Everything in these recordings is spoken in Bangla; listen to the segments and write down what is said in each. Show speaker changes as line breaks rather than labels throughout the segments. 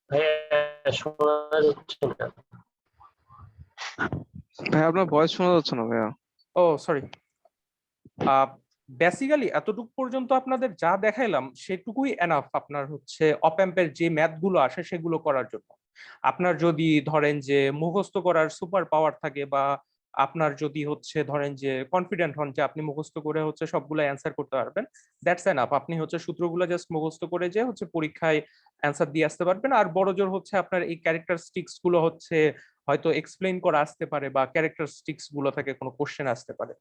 ভাইয়া শোনা যাচ্ছে না।
ভাই আপনার ভয়েস শোনা যাচ্ছে না ভাইয়া।
ও সরি। বেসিক্যালি এতটুকু পর্যন্ত আপনাদের যা দেখাইলাম সেটুকুই এনাফ আপনার হচ্ছে অপ্যাম্পের যে ম্যাথ গুলো আসে সেগুলো করার জন্য। আপনার যদি ধরেন যে মুখস্থ করার সুপার পাওয়ার থাকে বা আপনার যদি হচ্ছে ধরেন যে কনফিডেন্ট হন যে আপনি মুখস্থ করে হচ্ছে সবগুলো অ্যান্সার করতে পারবেন, দ্যাটস এনাফ। আপনি হচ্ছে সূত্রগুলো জাস্ট মুখস্থ করে যে হচ্ছে পরীক্ষায় অ্যান্সার দিয়ে আসতে পারবেন। আর বড় জোর হচ্ছে আপনার এই ক্যারেক্টারিস্টিক্স গুলো হচ্ছে হয়তো এক্সপ্লেইন করা আসতে পারে বা ক্যারেক্টারিস্টিক্স গুলো থেকে কোনো কোশ্চেন আসতে পারে।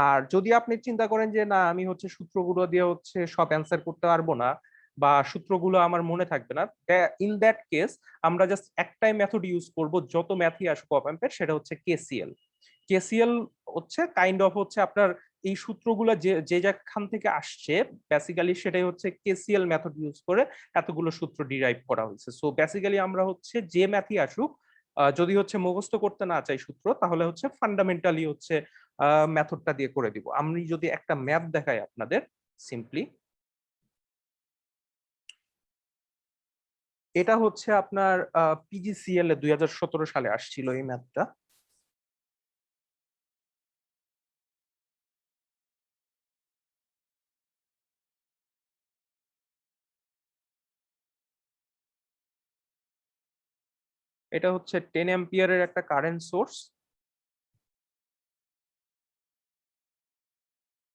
আর যদি আপনি চিন্তা করেন যে না আমি হচ্ছে সূত্রগুলো দিয়ে হচ্ছে সব অ্যান্সার করতে পারবো না বা সূত্রগুলো আমার মনে থাকবে না, ইন দ্যাট কেস আমরা জাস্ট একটাই মেথড ইউজ করব যত ম্যাথই আসুক অপ্যাম্পের, সেটা হচ্ছে কেসিএল। কেসিএল হচ্ছে কাইন্ড অফ হচ্ছে আপনার এই সূত্রগুলো যে যে যেখান থেকে আসছে বেসিক্যালি সেটাই হচ্ছে কেসিএল মেথড ইউজ করে এতগুলো সূত্র ডিরাইভ করা হয়েছে। সো বেসিক্যালি আমরা হচ্ছে যে ম্যাথই আসুক যদি হচ্ছে মুখস্থ করতে না চাই সূত্র, তাহলে হচ্ছে ফান্ডামেন্টালি হচ্ছে মেথডটা দিয়ে করে দিব। আমি যদি একটা ম্যাথ দেখাই আপনাদের সিম্পলি, এটা হচ্ছে আপনার পিজিসিএল এ 2017 সালে আসছিল এই ম্যাথটা। এটা হচ্ছে 10 অ্যাম্পিয়ারের একটা কারেন্ট সোর্স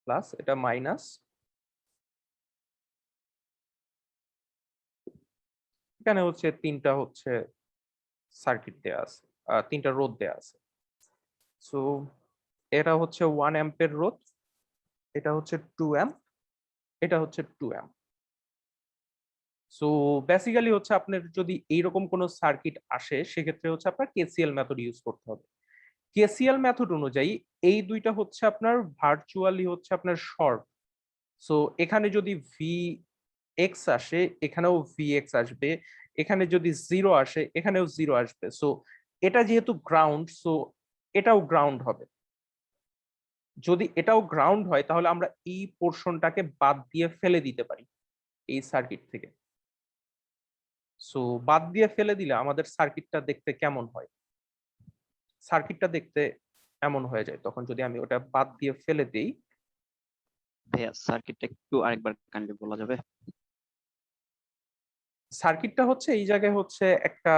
প্লাস এটা মাইনাস, এখানে হচ্ছে তিনটা হচ্ছে সার্কিট দেয়া আছে, তিনটা রোধ দেয়া আছে। সো এটা হচ্ছে 1 অ্যাম্পের রোধ, এটা হচ্ছে 2 অ্যাম্প, এটা হচ্ছে 2 অ্যাম্প। সো বেসিক্যালি হচ্ছে আপনার যদি এইরকম কোনো সার্কিট আসে সেক্ষেত্রে হচ্ছে আপনার কেসিএল মেথড ইউজ করতে হবে। কেসিএল মেথড অনুযায়ী এই দুইটা হচ্ছে আপনার ভার্চুয়ালি হচ্ছে আপনার শর্ট। সো এখানে যদি ভি এক্স আসে এখানেও ভি এক্স আসবে, এখানে যদি জিরো আসে এখানেও জিরো আসবে। সো এটা যেহেতু গ্রাউন্ড, সো এটাও গ্রাউন্ড হবে। যদি এটাও গ্রাউন্ড হয় তাহলে আমরা এই পোর্শনটাকে বাদ দিয়ে ফেলে দিতে পারি এই সার্কিট থেকে। সো বাদ দিয়ে ফেলে দিলে আমাদের সার্কিটটা দেখতে কেমন হয়? সার্কিটটা দেখতে এমন হয়ে যায় তখন যদি আমি ওটা বাদ দিয়ে ফেলে দিই।
ভাইয়া সার্কিটটা একটু আরেকবার কাইন্ডলি বলা যাবে?
সার্কিটটা হচ্ছে এই জায়গায় হচ্ছে একটা,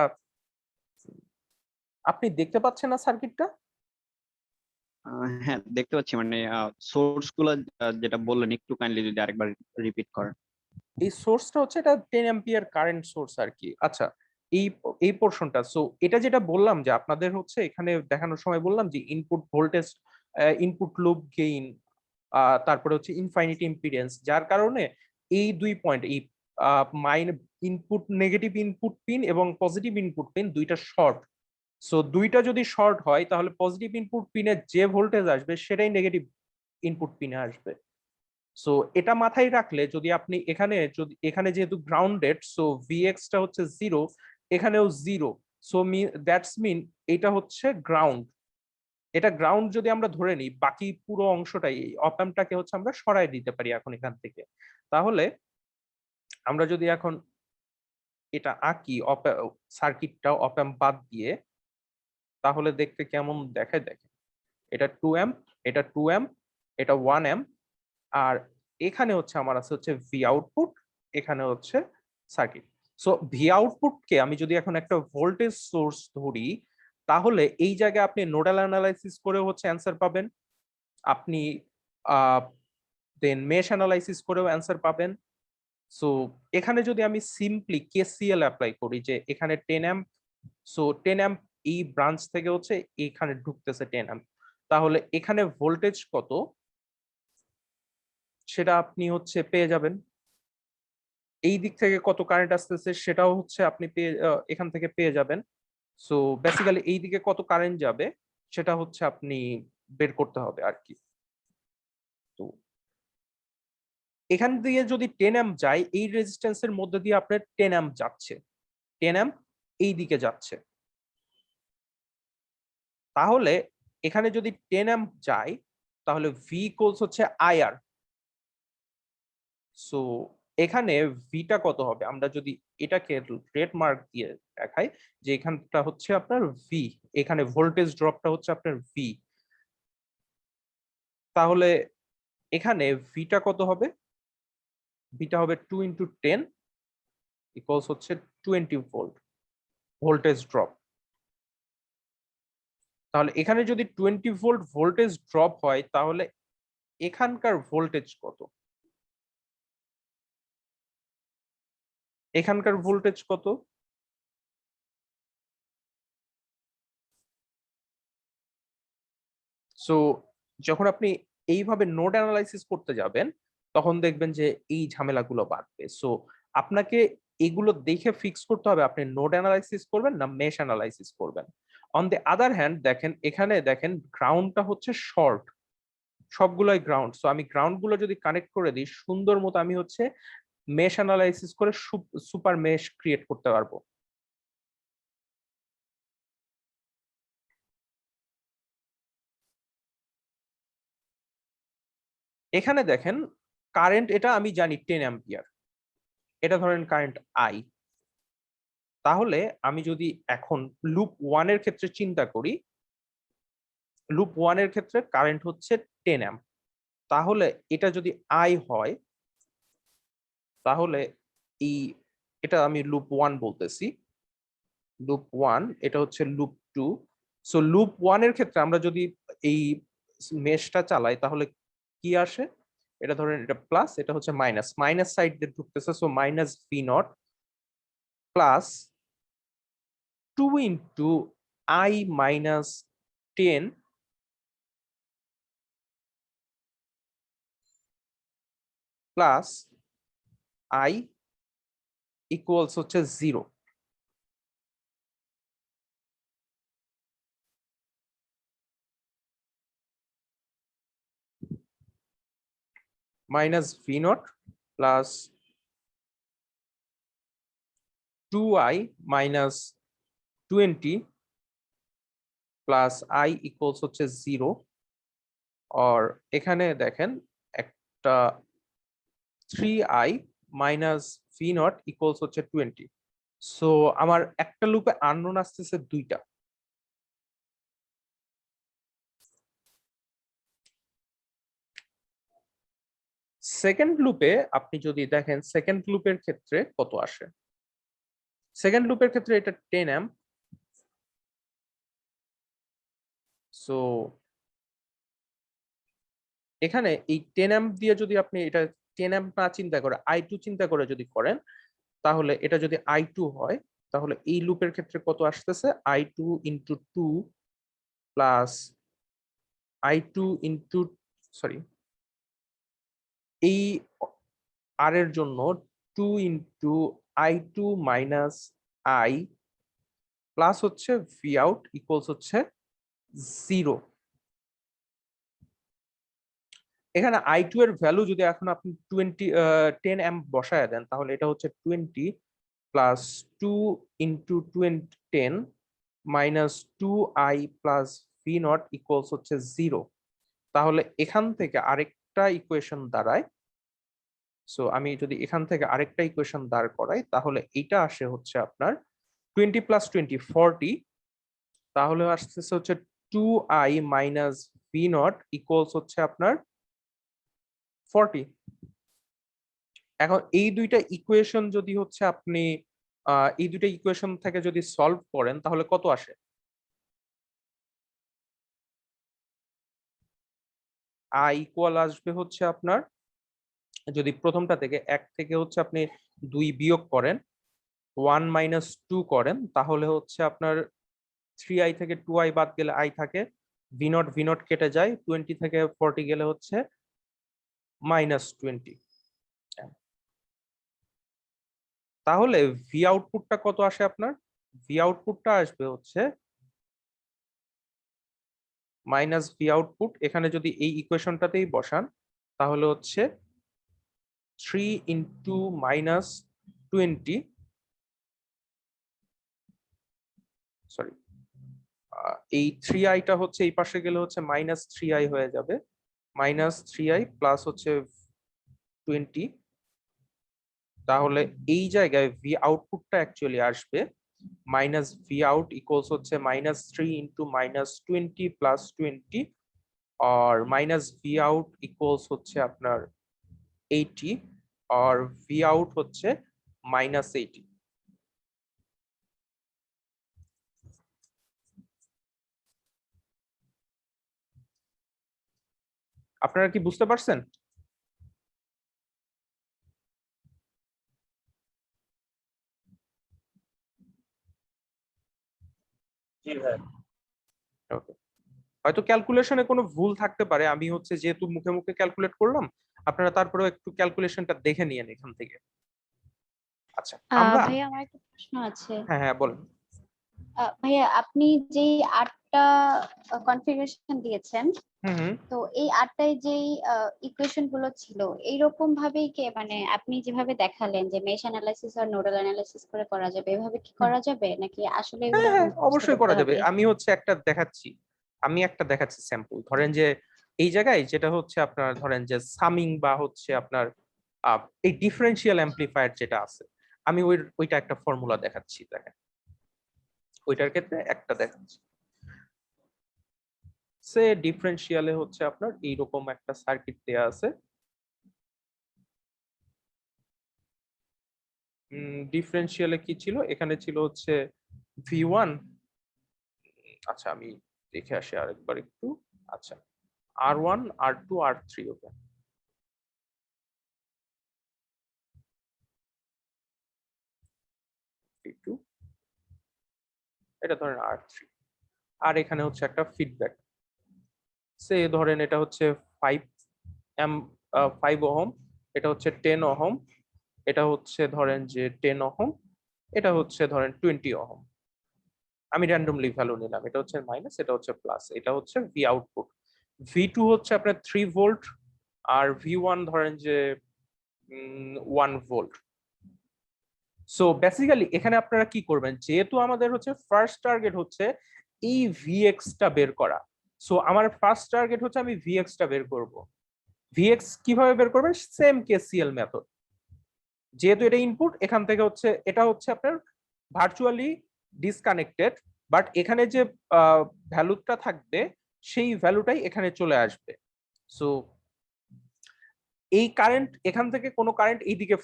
আপনি দেখতে পাচ্ছেন না সার্কিটটা?
হ্যাঁ দেখতে পাচ্ছি, মানে সোর্স গুলা যেটা বললেন একটু কাইন্ডলি যদি আরেকবার রিপিট করেন।
এই সোর্সটা হচ্ছে এটা 10 অ্যাম্পিয়ার কারেন্ট সোর্স আর কি। আচ্ছা, এই এই পোর্শনটা, সো এটা যেটা বললাম যে আপনাদের হচ্ছে এখানে দেখানোর সময় বললাম যে input voltage, input loop gain, তারপরে হচ্ছে ইনফাইনিটি ইম্পিডেন্স, যার কারণে এই দুই পয়েন্ট এই mine input negative input pin এবং পজিটিভ ইনপুট পিন দুইটা শর্ট। সো দুইটা যদি শর্ট হয় তাহলে পজিটিভ ইনপুট পিনে যে ভোল্টেজ আসবে সেটাই নেগেটিভ ইনপুট পিনে আসবে। সো এটা মাথায় রাখলে যদি আপনি এখানে যদি এখানে যেহেতু গ্রাউন্ডেড, সো ভিএক্স টা হচ্ছে জিরো, এখানেও জিরো। সো দ্যাটস মিন এটা হচ্ছে গ্রাউন্ড। এটা গ্রাউন্ড যদি আমরা ধরে নিই, বাকি পুরো অংশটাই অপ অ্যাম্পটাকে হচ্ছে আমরা সরায় দিতে পারি এখন এখান থেকে। তাহলে আমরা যদি এখন এটা আঁকি সার্কিটটা অপ অ্যাম্প বাদ দিয়ে, তাহলে দেখতে কেমন দেখায় দেখেন। এটা 2 অ্যাম্প, এটা 2 অ্যাম্প, এটা 1 অ্যাম্প, আর এখানে হচ্ছে আমার আছে হচ্ছে ভি আউটপুট, এখানে হচ্ছে সার্কিট। সো ভি আউটপুটকে আমি যদি এখন একটা ভোল্টেজ সোর্স ধরি, তাহলে এই জায়গায় আপনি নোডাল অ্যানালাইসিস করে হচ্ছে অ্যান্সার পাবেন, আপনি দেন মেশ অ্যানালাইসিস করেও অ্যান্সার পাবেন। সো এখানে যদি আমি সিম্পলি কেসিএল অ্যাপ্লাই করি যে এখানে 10 অ্যাম্প, সো 10 অ্যাম্প এই ব্রাঞ্চ থেকে হচ্ছে এখানে ঢুকতেছে 10 অ্যাম্প, তাহলে এখানে ভোল্টেজ কত সেটা আপনি হচ্ছে পেয়ে যাবেন। এই দিক থেকে কত কারেন্ট আসতেছে সেটাও হচ্ছে আপনি পেয়ে এখান থেকে পেয়ে যাবেন। সো বেসিক্যালি এই দিকে কত কারেন্ট যাবে সেটা হচ্ছে আপনি বের করতে হবে আর কি। তো এখান দিয়ে যদি 10 অ্যাম্প যায়, এই রেজিস্ট্যান্সের মধ্যে দিয়ে আপনার 10 অ্যাম্প যাচ্ছে, 10 অ্যাম্প এই দিকে যাচ্ছে। তাহলে এখানে যদি 10 অ্যাম্প যায় তাহলে ভি ইকুয়ালস হচ্ছে আইআর। সো এখানে ভিটা কত হবে আমরা যদি এটাকে রেড মার্ক দিয়ে দেখাই যে এখানটা হচ্ছে আপনার ভি, এখানে ভোল্টেজ ড্রপটা হচ্ছে আপনার ভি। তাহলে এখানে ভিটা কত হবে? ভিটা হবে 2 × 10 ইকুয়ালস হচ্ছে 20 ভোল্ট ভোল্টেজ ড্রপ। তাহলে এখানে যদি 20 ভোল্ট ভোল্টেজ ড্রপ হয় তাহলে এখানকার ভোল্টেজ কত? এখানকার ভোল্টেজ কত? সো যখন আপনি এইভাবে নোড অ্যানালাইসিস করতে যাবেন তখন দেখবেন যে এই ঝামেলাগুলো বাড়বে। সো আপনাকে এগুলো দেখে ফিক্স করতে হবে আপনি নোড অ্যানালাইসিস করবেন না মেশ অ্যানালাইসিস করবেন। অন দ্য আদার হ্যান্ড দেখেন এখানে দেখেন গ্রাউন্ডটা হচ্ছে শর্ট, সবগুলোই গ্রাউন্ড। সো আমি গ্রাউন্ড গুলো যদি কানেক্ট করে দিই সুন্দর মতো আমি হচ্ছে মেশ অ্যানালাইসিস করে সুপার মেশ ক্রিয়েট করতে পারবো। এখানে দেখেন কারেন্ট, এটা আমি জানি 10 অ্যাম্পিয়ার, এটা ধরেন কারেন্ট আই। তাহলে আমি যদি এখন লুপ 1 এর ক্ষেত্রে চিন্তা করি, লুপ 1 এর ক্ষেত্রে কারেন্ট হচ্ছে 10 অ্যাম্প। তাহলে এটা যদি আই হয় তাহলে এই, এটা আমি লুপ 1 বলতেছি, লুপ 1 এটা হচ্ছে লুপ 2। সো লুপ 1 এর ক্ষেত্রে আমরা যদি এই মেশটা চালাই তাহলে কি আসে? এটা ধরেন এটা প্লাস, এটা হচ্ছে মাইনাস, মাইনাস সাইড দিয়ে ঢুকতেছে। So minus V naught plus 2 × I minus 10 plus I equals হচ্ছে 0। Minus V naught plus 2I minus 20 plus I equals হচ্ছে 0। আর এখানে দেখেন একটা 3I minus V naught equals হচ্ছে 20। সো আমার একটা লুপে আননোন আসতেছে দুইটা। সেকেন্ড লুপে আপনি যদি দেখেন সেকেন্ড লুপের ক্ষেত্রে কত আসে? সেকেন্ড লুপের ক্ষেত্রে এটা 10 অ্যাম্প। সো এখানে এই 10 অ্যাম্প দিয়ে যদি আপনি এটা 10 অ্যাম্প না চিন্তা করে I2 চিন্তা করে যদি করেন তাহলে এটা যদি I2 হয় তাহলে এই লুপের ক্ষেত্রে কত আসতেছে? I2 × 2 প্লাস I2 × সরি, এই আর এর জন্য 2 × I2 মাইনাস I প্লাস হচ্ছে ভি আউট ইকুয়ালস হচ্ছে 0। এখানে I2 এর ভ্যালু যদি এখন আপনি 10 অ্যাম্প বসায় দেন তাহলে এটা হচ্ছে 20 plus 2 × 10 minus 2I plus V naught equals হচ্ছে 0। তাহলে এখান থেকে আরেকটা ইকুয়েশন দাঁড়ায়। সো আমি যদি এখান থেকে আরেকটা ইকুয়েশন দাঁড় করাই তাহলে এটা আসে হচ্ছে আপনার 20 প্লাস 20 40। তাহলে আসতেছে হচ্ছে 2I minus V naught equals হচ্ছে আপনার 40। এখন এই দুইটা ইকুয়েশন যদি হচ্ছে আপনি এই দুইটা ইকুয়েশন থেকে যদি সলভ করেন তাহলে কত আসে? I ইকুয়াল আসবে হচ্ছে আপনার, যদি প্রথমটা থেকে 1 থেকে হচ্ছে আপনি 2 বিয়োগ করেন 1 মাইনাস 2 করেন তাহলে হচ্ছে আপনার 3I থেকে 2I বাদ গেলে I থাকে, ভি নট কেটে যায়, 20 থেকে 40 গেলে হচ্ছে মাইনাস 20। তাহলে ভি আউটপুটটা কত আসে আপনার? ভি আউটপুটটা আসবে হচ্ছে মাইনাস ভি আউটপুট, এখানে যদি এই ইকুয়েশনটাতেই বসান তাহলে হচ্ছে 3 × মাইনাস 20 সরি, এই 3I টা হচ্ছে এই পাশে গেলে হচ্ছে মাইনাস 3I হয়ে যাবে, মাইনাস 3I প্লাস হচ্ছে 20 তাহলে এই জায়গায় ভি আউটপুটটা অ্যাকচুয়ালি আসবে মাইনাস ভি আউট ইকুয়ালস হচ্ছে -3 ইন্টু -20 প্লাস 20 আর মাইনাস ভি আউট ইকুয়ালস হচ্ছে আপনার 80 আর ভি আউট হচ্ছে -80। আপনারা কি বুঝতে পারছেন?
জি ভাই।
ওকে, হয়তো ক্যালকুলেশনে কোনো ভুল থাকতে পারে, আমি হচ্ছে যেহেতু মুখে মুখে ক্যালকুলেট করলাম, আপনারা তারপরেও একটু ক্যালকুলেশনটা দেখে নিয়েন এখান থেকে। আচ্ছা আমরা
ভাইয়া আমার একটা প্রশ্ন আছে।
হ্যাঁ হ্যাঁ বলেন।
ভাইয়া আপনি যেই 8টা কনফিগারেশন দিয়েছেন,
হুম
তো এই 8টায় যেই ইকুয়েশন গুলো ছিল এইরকম ভাবেই কে মানে আপনি যেভাবে দেখালেন যে মেশ অ্যানালাইসিস আর নোডাল অ্যানালাইসিস করে করা যাবে, এভাবে কি করা যাবে নাকি আসলে এগুলো
হ্যাঁ
মুখস্থ
অবশ্যই
করতে
করা যাবে।
হবে?
আমি হচ্ছে একটা দেখাচ্ছি স্যাম্পল। ধরেন যে এই জায়গায় যেটা হচ্ছে আপনার ধরেন যে সামিং বা হচ্ছে আপনার এই ডিফারেন্সিয়াল অ্যাম্পলিফায়ার যেটা আছে, আমি ওইটা একটা ফর্মুলা দেখাচ্ছি। দেখেন ওইটার ক্ষেত্রে একটা দেখাচ্ছি। সে ডিফারেন্সিয়ালে হচ্ছে আপনার এইরকম একটা সার্কিট দেয়া আছে। ডিফারেন্সিয়ালে কি ছিল, এখানে ছিল হচ্ছে V1। আচ্ছা আমি দেখে আসি আরেকবার একটু। আচ্ছা R1 R2 R3। ওকে, V2 এটা ধরেন R3, আর এখানে হচ্ছে একটা ফিডব্যাক। সে ধরেন এটা হচ্ছে 5 ওহম, এটা হচ্ছে 10 ওহম, এটা হচ্ছে ধরেন যে 10 ওহম, এটা হচ্ছে ধরেন 20 ওহম। আমি র্যান্ডমলি ভ্যালু নিলাম, এটা হচ্ছে মাইনাস, এটা হচ্ছে প্লাস, এটা হচ্ছে ভি আউটপুট। V2 হচ্ছে আপনার 3 ভোল্ট, আর V1 ধরেন যে 1 ভোল্ট। সো বেসিক্যালি এখানে আপনারা কি করবেন, যেহেতু আমাদের হচ্ছে ফার্স্ট টার্গেট হচ্ছে এই ভিএক্স টা বের করা। সো আমার ফার্স্ট টার্গেট হচ্ছে আমি ভিএক্স টা বের করব। ভিএক্স কিভাবে বের করবেন, সেম কেসিএল মেথড। যেহেতু এটা ইনপুট, এখান থেকে হচ্ছে এটা হচ্ছে আপনার ভার্চুয়ালি ডিসকানেক্টেড, বাট এখানে যে ভ্যালুটা থাকবে সেই ভ্যালুটাই এখানে চলে আসবে। সো এই কারেন্ট এখান থেকে কোনো কারেন্ট এইদিকে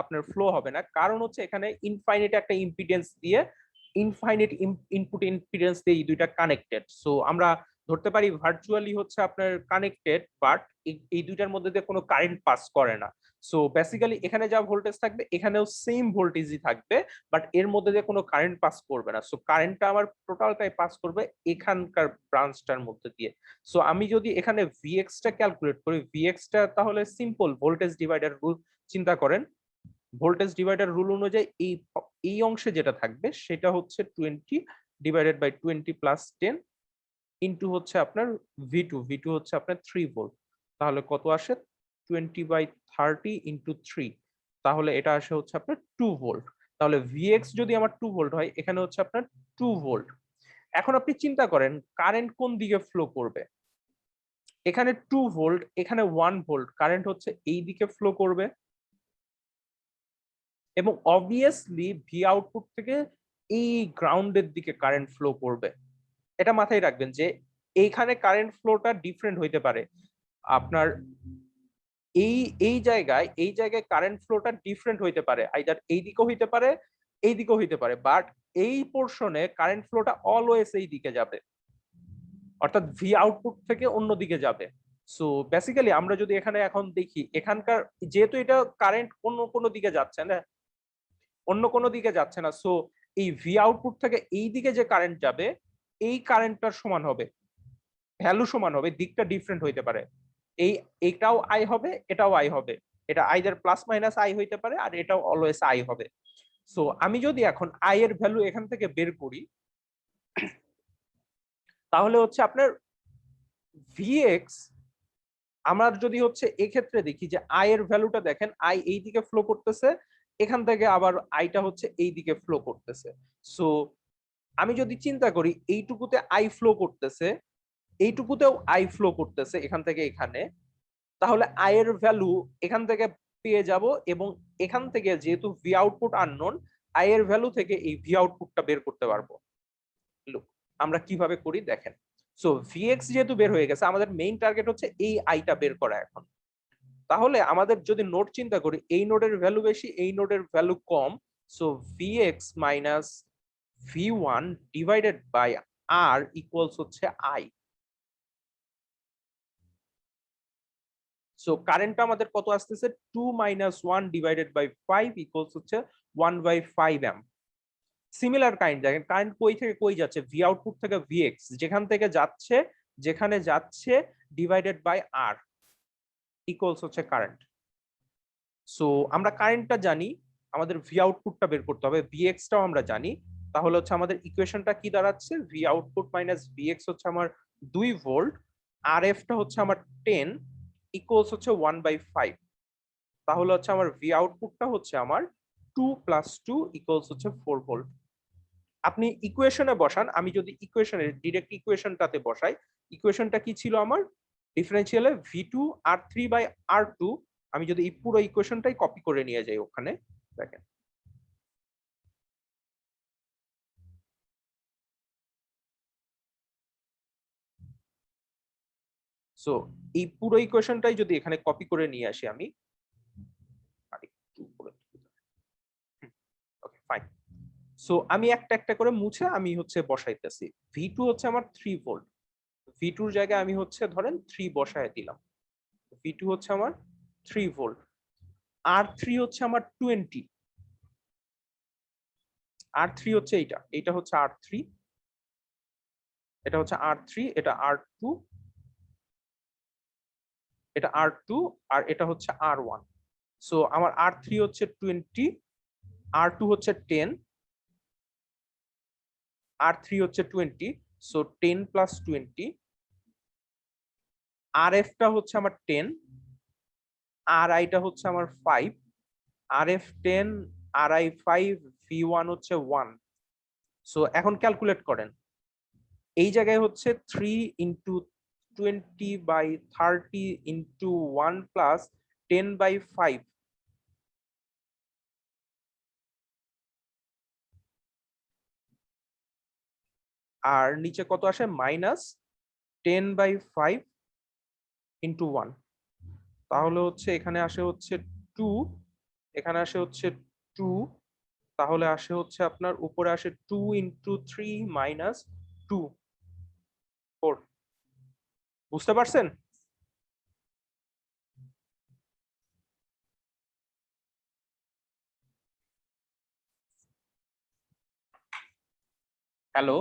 আপনার ফ্লো হবে না, কারণ হচ্ছে এখানে ইনফাইনাইট একটা ইম্পিডেন্স দিয়ে, ইনফাইনাইট ইনপুট ইম্পিডেন্স দিয়ে এই দুইটা কানেক্টেড। সো আমরা ধরতে পারি ভার্চুয়ালি হচ্ছে আপনার কানেক্টেড, বাট এই দুইটার মধ্যে দিয়ে কোনো কারেন্ট পাস করে না। সো বেসিক্যালি এখানে যা ভোল্টেজ থাকবে এখানেও সেম ভোল্টেজই থাকবে, বাট এর মধ্যে দিয়ে কোনো কারেন্ট পাস করবে না। সো কারেন্টটা আমার টোটালটাই পাস করবে এখানকার ব্রাঞ্চটার মধ্যে দিয়ে। সো আমি যদি এখানে ভিএক্স টা ক্যালকুলেট করি, ভিএক্স টা তাহলে সিম্পল ভোল্টেজ ডিভাইডার রুল চিন্তা করেন। ভোল্টেজ ডিভাইডার রুল অনুযায়ী এই অংশে যেটা থাকবে সেটা হচ্ছে 20 ডিভাইডেড বাই 20 প্লাস 10 ইন্টু হচ্ছে আপনার V2 হচ্ছে আপনার 3 ভোল্ট। তাহলে কত আসে, 20/30 ইন্টু 3, তাহলে এটা আসে হচ্ছে আপনার 2 ভোল্ট। তাহলে ভিএক্স যদি আমার 2 ভোল্ট হয়, এখানে হচ্ছে আপনার 2 ভোল্ট। এখন আপনি চিন্তা করেন কারেন্ট কোন দিকে ফ্লো করবে। এখানে 2 ভোল্ট, এখানে 1 ভোল্ট, কারেন্ট হচ্ছে এই দিকে ফ্লো করবে, এবং অবভিয়াসলি ভি আউটপুট থেকে এই গ্রাউন্ডের দিকে কারেন্ট ফ্লো করবে। এটা মাথায় রাখবেন যে এইখানে কারেন্ট ফ্লোটা ডিফারেন্ট হইতে পারে। আপনার এই জায়গায় কারেন্ট ফ্লোটা ডিফারেন্ট হইতে পারে, আইদার এই দিকেও হইতে পারে, এই দিকেও হইতে পারে, বাট এই পোরশনে কারেন্ট ফ্লোটা অলওয়েজ এই দিকে যাবে, অর্থাৎ ভি আউটপুট থেকে অন্য দিকে যাবে। সো বেসিক্যালি আমরা যদি এখানে এখন দেখি, এখানকার যেহেতু এটা কারেন্ট অন্য কোনো দিকে যাচ্ছে না, সো এই ভি আউটপুট থেকে এই দিকে যে কারেন্ট যাবে এই কারেন্টটার সমান হবে, ভ্যালু সমান হবে, দিকটা ডিফারেন্ট হইতে পারে। এটাও আই হবে, এটাও আই হবে, এটা আইদার প্লাস মাইনাস আই হইতে পারে, আর এটাও অলওয়েজ আই হবে। সো আমি যদি এখন আই এর ভ্যালু এখান থেকে বের করি, তাহলে হচ্ছে আপনার ভিএক্স, আমরা যদি হচ্ছে এক্ষেত্রে দেখি যে আই এর ভ্যালুটা দেখেন, আই এই দিকে ফ্লো করতেছে, এখান থেকে আবার আইটা হচ্ছে এই দিকে ফ্লো করতেছে। সো আমি যদি চিন্তা করি এইটুকুতে আই ফ্লো করতেছে, এইটুকুতেও আই ফ্লো করতেছে এখান থেকে এখানে, তাহলে আই এর ভ্যালু এখান থেকে পেয়ে যাব এবং এখান থেকে যেহেতু ভি আউটপুট আননোন আই এর ভ্যালু থেকে এই ভি আউটপুটটা বের করতে পারবো। লুক আমরা কিভাবে করি দেখেন। সো ভিএক্স যেহেতু বের হয়ে গেছে, আমাদের মেইন টার্গেট হচ্ছে এই আইটা বের করা এখন। তাহলে আমাদের যদি নোড চিন্তা করি, এই নোডের ভ্যালু বেশি, এই নোডের ভ্যালু কম, so VX minus V one divided by R equals হচ্ছে আই। সো কারেন্টটা আমাদের কত আসতেছে, 2 মাইনাস 1 ডিভাইডেড বাই 5 ইকুয়ালস হচ্ছে 1/5 অ্যাম্প। সিমিলার কারেন্ট দেখেন, কারেন্ট কই থেকে কই যাচ্ছে, ভি আউটপুট থেকে ভিএক্স যেখানে থেকে যাচ্ছে, যেখানে যাচ্ছে ডিভাইডেড বাই আর ইকুয়ালস হচ্ছে কারেন্ট। সো আমরা কারেন্টটা জানি, আমাদের ভি আউটপুটটা বের করতে হবে, ভিএক্সটাও আমরা জানি। তাহলে হচ্ছে আমাদের ইকুয়েশনটা কি দাঁড়াচ্ছে, ভি আউটপুট মাইনাস ভিএক্স হচ্ছে আমার 2 ভোল্ট, আর এফটা হচ্ছে আমার 10 ইকুয়ালস হচ্ছে 1/5। তাহলে হচ্ছে আমার ভি আউটপুটটা হচ্ছে আমার 2 + 2 ইকুয়ালস হচ্ছে 4 ভোল্ট। আপনি ইকুয়েশনে বসান, আমি যদি ইকুয়েশনে ডিরেক্ট ইকুয়েশনটাতে বসাই, ইকুয়েশনটা কি ছিল আমার, ডিফারেন্সিয়ালে V2 R3/R2, আমি যদি এই পুরো ইকুয়েশনটাই কপি করে নিয়ে যাই ওখানে দেখেন। সো এই পুরো ইকুয়েশনটাই যদি এখানে কপি করে নিয়ে আসি আমি, ওকে ফাইন। সো আমি একটা একটা করে মুছে আমি হচ্ছে বসাইতেছি। V2 হচ্ছে আমার 3 ভোল্ট, V2 এর জায়গায় আমি হচ্ছে ধরেন 3 বসায় দিলাম। V2 হচ্ছে আমার 3 ভোল্ট, R3 হচ্ছে আমার 20, R3 হচ্ছে এইটা হচ্ছে R3, এটা হচ্ছে R3, এটা R2, এটা R2, আর এটা হচ্ছে R1। সো আমার R3 হচ্ছে 20, R2 হচ্ছে 10, R3 হচ্ছে 20, সো 10 + 20, RF টা হচ্ছে আমার 10, RI টা হচ্ছে আমার 5, RF 10, RI 5, V1 হচ্ছে 1। সো এখন ক্যালকুলেট করেন, এই জায়গায় হচ্ছে 3 × 20/30 × 1 + 10/5, আর নিচে কত আসে, -10/5 × 1। তাহলে হচ্ছে এখানে আসে হচ্ছে 2, এখানে আসে হচ্ছে 2, তাহলে আসে হচ্ছে আপনার উপরে আসে 2 × 3 - 2, 4। বুঝতে পারছেন? হ্যালো,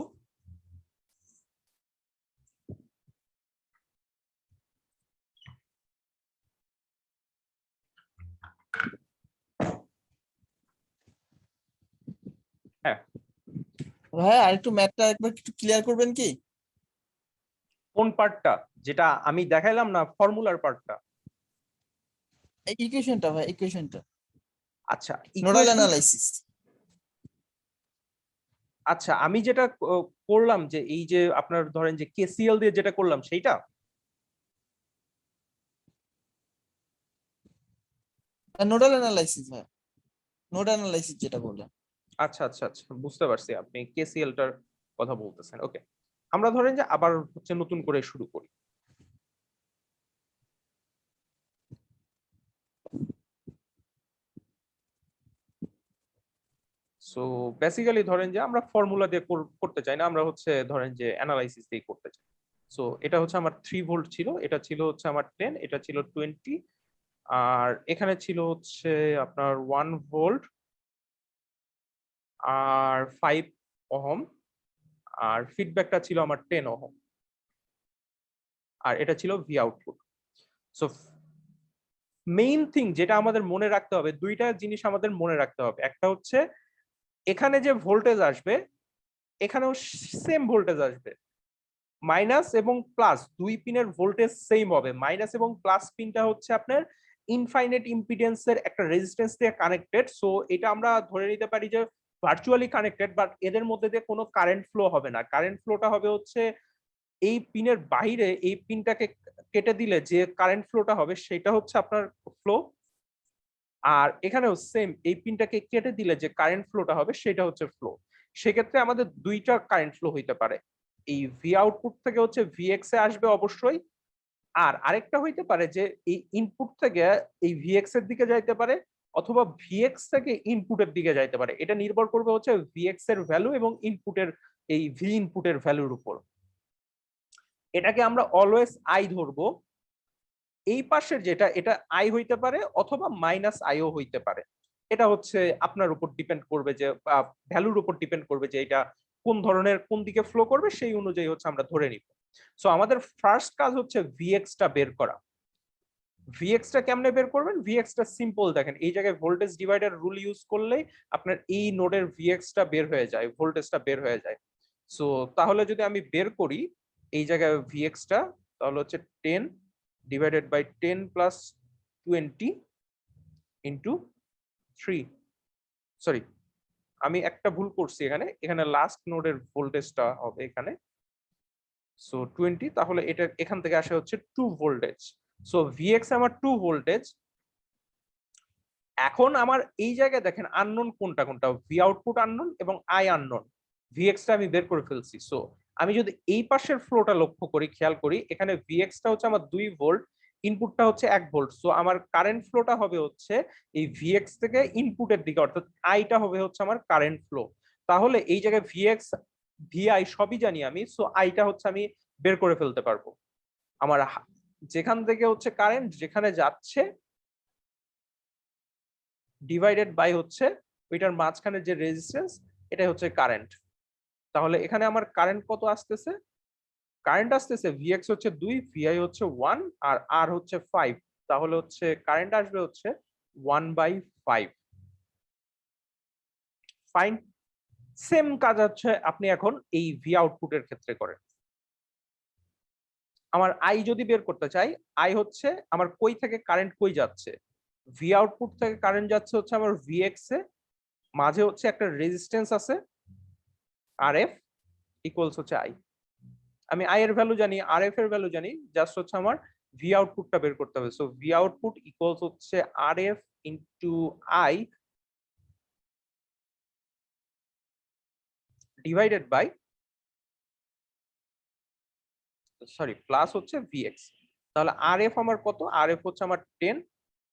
হ্যাঁ
ভাই আরেকটু ম্যাথটা একবার একটু ক্লিয়ার করবেন কি?
কোন পার্টটা, যেটা আমি দেখাইলাম না, ফর্মুলার পার্টটা?
ইকুয়েশনটা ভাই, ইকুয়েশনটা
আচ্ছা
নোডাল
ইকুয়েশন,
অ্যানালাইসিস।
আচ্ছা আমি যেটা করলাম, যে এই যে আপনার ধরেন যে কেসিএল দিয়ে যেটা করলাম সেইটা।
নোডাল অ্যানালাইসিস ভাই, নোড অ্যানালাইসিস যেটা বললেন।
আচ্ছা আচ্ছা আচ্ছা, বুঝতে পারছি আপনি কেসিএল টার কথা বলতেছেন। ওকে, আমরা ধরেন যে আবার হচ্ছে নতুন করে শুরু করি। সো বেসিক্যালি ধরেন যে আমরা ফর্মুলা দিয়ে করতে চাই না, আমরা হচ্ছে ধরেন যে অ্যানালাইসিস দিয়ে করতে চাই। সো এটা হচ্ছে আমার 3 ভোল্ট ছিল, এটা ছিল হচ্ছে আমার 10, এটা ছিল 20, আর এখানে ছিল হচ্ছে আপনার 1 ভোল্ট আর 5 ওহম, আর ফিডব্যাকটা ছিল আমার 10 ওহম, আর এটা ছিল V output. So main thing যেটা আমাদের মনে রাখতে হবে, দুইটা জিনিস আমাদের মনে রাখতে হবে। একটা হচ্ছে এখানে যে ভোল্টেজ আসবে, এখানেও সেম ভোল্টেজ আসবে, মাইনাস এবং প্লাস দুই পিনের ভোল্টেজ সেম হবে। মাইনাস এবং প্লাস পিনটা হচ্ছে আপনার ইনফাইনাইট ইম্পিডেন্সের একটা রেজিস্ট্যান্স দিয়ে কানেক্টেড। সো এটা আমরা ধরে নিতে পারি যে ভার্চুয়ালি কানেক্টেড, বাট এদের মধ্যে দিয়ে কোনো কারেন্ট ফ্লো হবে না। কারেন্ট ফ্লোটা হবে হচ্ছে এই পিনের বাইরে, এই পিনটাকে কেটে দিলে যে কারেন্ট ফ্লোটা হবে সেটা হচ্ছে আপনার ফ্লো। আর এখানেও সেম, এই পিনটাকে কেটে দিলে যে কারেন্ট ফ্লোটা হবে সেটা হচ্ছে ফ্লো। সেক্ষেত্রে আমাদের দুইটা কারেন্ট ফ্লো হইতে পারে, এই ভি আউটপুট থেকে হচ্ছে ভিএক্স এ আসবে অবশ্যই, আর আরেকটা হইতে পারে যে এই ইনপুট থেকে এই ভিএক্স এর দিকে যাইতে পারে, অথবা ভিএক্স থেকে ইনপুটের দিকে যাইতে পারে। এটা নির্ভর করবে হচ্ছে ভিএক্স এর ভ্যালু এবং ইনপুটের এই ভি ইনপুটের ভ্যালুর উপর। এটাকে আমরা অলওয়েজ আই ধরবো। এই পাশের যেটা, এটা আই হইতে পারে অথবা মাইনাস আইও হইতে পারে। এটা হচ্ছে আপনার উপর ডিপেন্ড করবে, যে ভ্যালুর উপর ডিপেন্ড করবে যে এটা কোন ধরনের, কোন দিকে ফ্লো করবে, সেই অনুযায়ী হচ্ছে আমরা ধরে নিব। সো আমাদের ফার্স্ট কাজ হচ্ছে ভিএক্স টা বের করা। ভিএক্স টা কেমনে বের করবেন? ভিএক্স টা সিম্পল, দেখেন এই জায়গায় ভোল্টেজ ডিভাইডার রুল ইউজ করলেই আপনার এই নোডের ভিএক্স টা বের হয়ে যায়, ভোল্টেজটা বের হয়ে যায়। সো তাহলে যদি আমি বের করি এই জায়গায় ভিএক্স টা, তাহলে হচ্ছে 10 divided by 10 plus 20 into 3। Sorry, আমি একটা ভুল করছি এখানে, এখানে লাস্ট নোডের ভোল্টেজটা হবে এখানে। সো 20, তাহলে এটা এখান থেকে আসে হচ্ছে 2 ভোল্টেজ। সো ভিএক্স আমার 2 ভোল্টেজ। এখন আমার এই জায়গায় দেখেন আননোন কোনটা কোনটা, ভি আউটপুট আননোন এবং আই আননোন। ভিএক্স টা আমি বের করে ফেলছি। সো আমি যদি এই পাশের ফ্লোটা লক্ষ্য করি, খেয়াল করি, এখানে ভিএক্স টা হচ্ছে আমার 2 ভোল্ট, ইনপুটটা হচ্ছে 1 ভোল্ট। সো আমার কারেন্ট ফ্লোটা হবে হচ্ছে এই ভিএক্স থেকে ইনপুটের দিকে, অর্থাৎ আইটা হবে হচ্ছে আমার কারেন্ট ফ্লো। তাহলে এই জায়গায় ভিএক্স ভিআই সবই জানি আমি, সো আইটা হচ্ছে আমি বের করে ফেলতে পারবো। আমার যেখান থেকে হচ্ছে কারেন্ট যেখানে যাচ্ছে ডিভাইডেড বাই হচ্ছে ওইটার মাঝখানে যে রেজিস্ট্যান্স, এটাই হচ্ছে কারেন্ট। তাহলে এখানে আমার কারেন্ট কত আসতেছে? কারেন্ট আসতেছে ভিএক্স হচ্ছে 2, ভিআই হচ্ছে 1, আর আর হচ্ছে 5। তাহলে হচ্ছে কারেন্ট আসবে হচ্ছে 1/5। ফাইন। সেম কাজ হচ্ছে আপনি এখন এই ভি আউটপুটের ক্ষেত্রে করেন। আমার আই যদি বের করতে চাই, আই হচ্ছে আমার কই থেকে কারেন্ট কই যাচ্ছে, ভি আউটপুট থেকে কারেন্ট যাচ্ছে হচ্ছে আমার ভিএক্স এ, মাঝে হচ্ছে একটা রেজিস্ট্যান্স আছে আরএফ, ইকুয়ালস হচ্ছে আই। আমি আই এর ভ্যালু জানি, আরএফ এর ভ্যালু জানি, জাস্ট হচ্ছে আমার ভি আউটপুটটা বের করতে হবে। সো ভি আউটপুট ইকুয়ালস হচ্ছে RF into I divided by, sorry plus হচ্ছে ভিএক্স। তাহলে আরএফ আমার কত? আরএফ হচ্ছে আমার 10,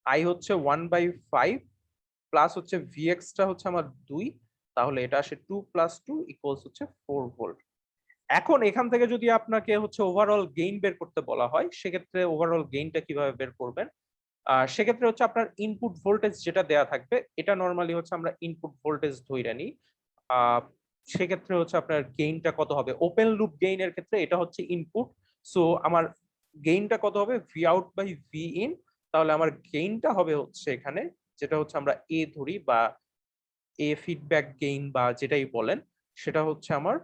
আই হচ্ছে 1/5, প্লাস হচ্ছে ভিএক্স টা হচ্ছে আমার 2, তাহলে এটা আসে 2 + 2 ইকুয়ালস হচ্ছে 4 ভোল্ট। এখন এখান থেকে যদি আপনাকে হচ্ছে ওভারঅল গেইন বের করতে বলা হয়, সেক্ষেত্রে ওভারঅল গেইনটা কিভাবে বের করবেন? সেক্ষেত্রে হচ্ছে আপনার ইনপুট ভোল্টেজ যেটা দেয়া থাকবে, এটা নরমালি হচ্ছে আমরা ইনপুট ভোল্টেজ ধইরা নিই। সেক্ষেত্রে হচ্ছে আপনার গেইনটা কত হবে? ওপেন লুপ গেইনের ক্ষেত্রে এটা হচ্ছে ইনপুট। সো আমার গেইনটা কত হবে? V out by V in. তাহলে আমার গেইনটা হবে হচ্ছে এখানে, যেটা হচ্ছে আমরা এ ধরি বা এ ফিডব্যাক গেইন বা যেটাই বলেন, সেটা হচ্ছে আমার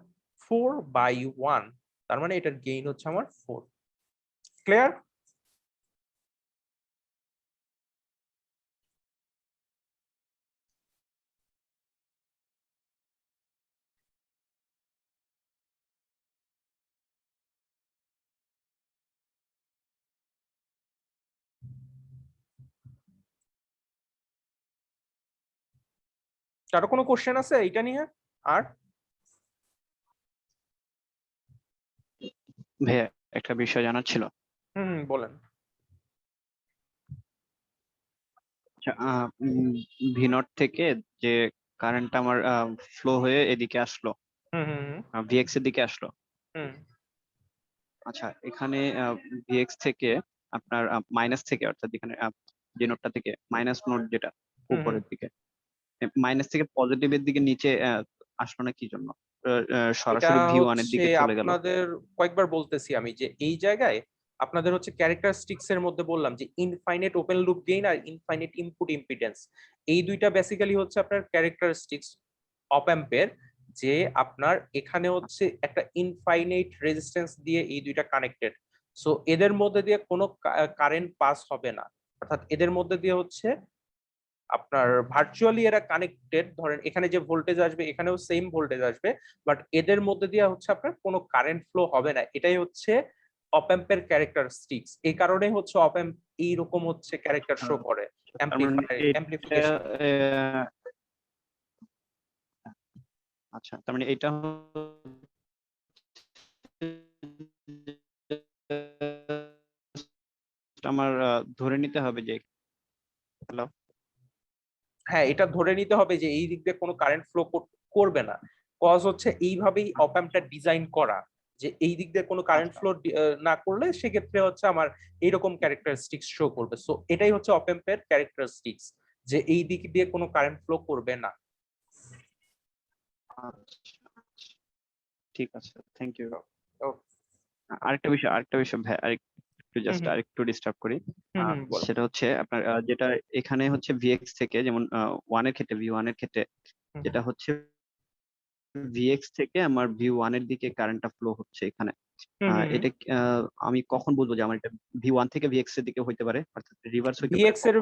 4/1। তার মানে এটার গেইন হচ্ছে আমার 4। ক্লিয়ার? কারো কোনো কোশ্চেন আছে এইটা নিয়ে? আর
ভাইয়া একটা বিষয় জানার ছিল।
বলেন।
আচ্ছা, ভিনট থেকে যে কারেন্ট আমার ফ্লো হয়ে এদিকে আসলো,
হুম হুম
ভিএক্স এর দিকে আসলো।
হুম
আচ্ছা, এখানে ভিএক্স থেকে আপনার মাইনাস থেকে, অর্থাৎ এখানে যে নোটটা থেকে মাইনাস নোট যেটা উপরের দিকে, মাইনাস থেকে পজিটিভের দিকে নিচে আসলো না কি জন্য?
এটা
সরাসরি ভি1 এর
হচ্ছে
দিকে চলে গেল।
আপনাদের কয়েকবার বলতেছি আমি যে এই জায়গায় আপনাদের হচ্ছে ক্যারেক্টারিস্টিক্স এর মধ্যে বললাম যে ইনফাইনাইট ওপেন লুপ গেইন আর ইনফাইনাইট ইনপুট ইম্পিডেন্স, এই দুইটা বেসিক্যালি হচ্ছে আপনার ক্যারেক্টারিস্টিক্স অপ অ্যাম্পের, যে আপনার এখানে হচ্ছে একটা ইনফাইনাইট রেজিস্ট্যান্স দিয়ে এই দুইটা কানেক্টেড। সো এদের মধ্যে দিয়ে কোনো কারেন্ট পাস হবে না, অর্থাৎ এদের মধ্যে দিয়ে হচ্ছে আপনার ভার্চুয়ালি এরা কানেক্টেড। ধরেন এখানে যে ভোল্টেজ আসবে এখানেও সেম ভোল্টেজ আসবে, বাট এদের মধ্যে দিয়ে হচ্ছে আপনার কোনো কারেন্ট ফ্লো হবে না। এটাই হচ্ছে অপ অ্যাম্পের ক্যারেক্টারিস্টিক্স, এই কারণে হচ্ছে অপ অ্যাম্প এইরকম হচ্ছে ক্যারেক্টার শো করে
তার মানে
অ্যাম্প্লিফিকেশন।
আচ্ছা, তার মানে এটা আমার ধরে নিতে হবে যে, হ্যালো,
হ্যাঁ, এটা ধরে নিতে হবে যে এই দিক দিয়ে কোনো কারেন্ট ফ্লো করবে না, কজ হচ্ছে এইভাবেই অপ অ্যাম্পটা ডিজাইন করা যে এই দিক দিয়ে কোনো কারেন্ট ফ্লো না করলে সেক্ষেত্রে হচ্ছে আমার এইরকম ক্যারেক্টারিস্টিক্স শো করবে। সো এটাই হচ্ছে অপ অ্যাম্পের ক্যারেক্টারিস্টিক্স, যে এই দিক দিয়ে কোনো কারেন্ট ফ্লো করবে না।
ঠিক আছে, থ্যাংক ইউ।
Okay.
আরেকটা বিষয় ভাই, আরেকটু ডিস্টার্ব করি।
বলো।
সেটা হচ্ছে আপনার যেটা এখানে হচ্ছে ভিএক্স থেকে, যেমন ওয়ানের ক্ষেত্রে, ভি ওয়ানের ক্ষেত্রে যেটা হচ্ছে ভিএক্স থেকে আমার ভি ওয়ান এর দিকে কারেন্টটা ফ্লো হচ্ছে এখানে, এটা আমি কখন বলবো যে আমার এটা ভি ওয়ান থেকে ভিএক্স এর দিকে হইতে পারে, অর্থাৎ রিভার্স হইতে পারে?
ভিএক্স এর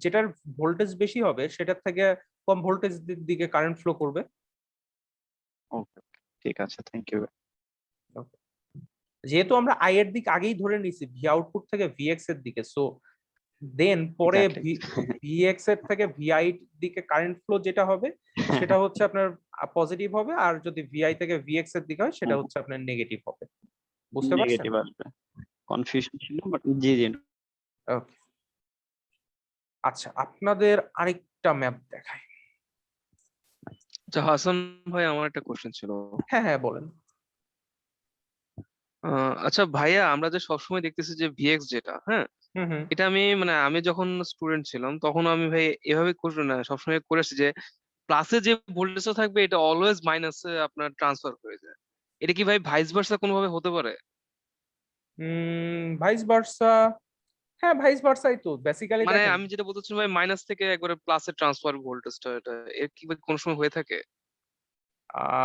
যেটার ভোল্টেজ বেশি হবে সেটার থেকে কম ভোল্টেজ দিকে কারেন্ট ফ্লো করবে।
ওকে, ঠিক আছে, থ্যাংক ইউ।
যেহেতু আমরা আই এর দিক আগেই ধরে নিয়েছি ভি আউটপুট থেকে ভিএক্স এর দিকে, সো দেন পরে ভিএক্স এর থেকে ভিআই দিকে কারেন্ট ফ্লো যেটা হবে সেটা হচ্ছে আপনার পজিটিভ হবে, আর যদি ভিআই থেকে ভিএক্স এর দিকে হয় সেটা হচ্ছে আপনার নেগেটিভ হবে। বুঝতে পারছেন?
নেগেটিভ আসবে, কনফিউশন ছিল, বাট জি জি।
ওকে, আচ্ছা আপনাদের আরেকটা ম্যাপ দেখাই।
আচ্ছা হাসান ভাই, আমার একটা কোশ্চেন ছিল।
হ্যাঁ হ্যাঁ বলেন।
আচ্ছা ভাইয়া, আমরা যে সবসময় দেখতেছি যে ভিএক্স যেটা, হ্যাঁ,
হুম হুম
এটা আমি যখন স্টুডেন্ট ছিলাম তখন আমি ভাই এভাবে না সবসময় করেছি যে প্লাসে যে ভোল্টেজটা থাকবে এটা অলওয়েজ মাইনাসে আপনার ট্রান্সফার হয়ে যায়। এটা কি ভাই ভাইস ভার্সা কোনোভাবে হতে পারে?
ভাইস ভার্সা, হ্যাঁ ভাইস ভার্সাই তো বেসিক্যালি।
মানে
দেখেন
আমি যেটা বলতে চাচ্ছি ভাই, মাইনাস থেকে একবারে প্লাসে ট্রান্সফার ভোল্টেজটা, এটা এর কি ভাই কোনো সময় হয়ে থাকে?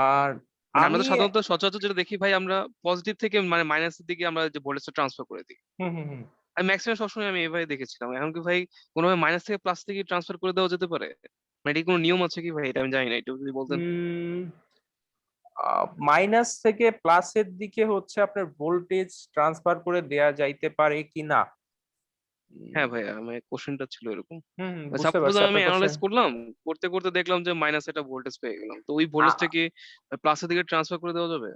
আর
মানে আমরা
আমি
তো সাধারণত সচরাচর যেটা দেখি ভাই, আমরা পজিটিভ থেকে মানে মাইনাসের দিকে আমরা যে ভোল্টেজটা ট্রান্সফার করে দিই।
হুম
আমি ম্যাক্সিমাম সবসময় আমি এভাবে দেখেছিলাম। এখন কি ভাই কোনোভাবে মাইনাস থেকে প্লাস থেকে ট্রান্সফার করে দেওয়া যেতে পারে? মানে এটার কোনো নিয়ম আছে কি ভাই? এটা আমি জানি না, একটু যদি বলতেন।
মাইনাস থেকে প্লাসের দিকে হচ্ছে আপনার ভোল্টেজ ট্রান্সফার করে দেয়া যাইতে পারে কি না।
হ্যাঁ ভাই, আমার কোশ্চেনটা ছিল এরকম।
বুঝতে
সাপোজ
পারছি
আমি
আপনার
অ্যানালাইজ
কোশ্চেন।
করলাম, করতে করতে দেখলাম যে মাইনাস একটা ভোল্টেজ পেয়ে গেলাম, তো ওই ভোল্টেজটা কি প্লাসের দিকে ট্রান্সফার করে দেওয়া যাবে?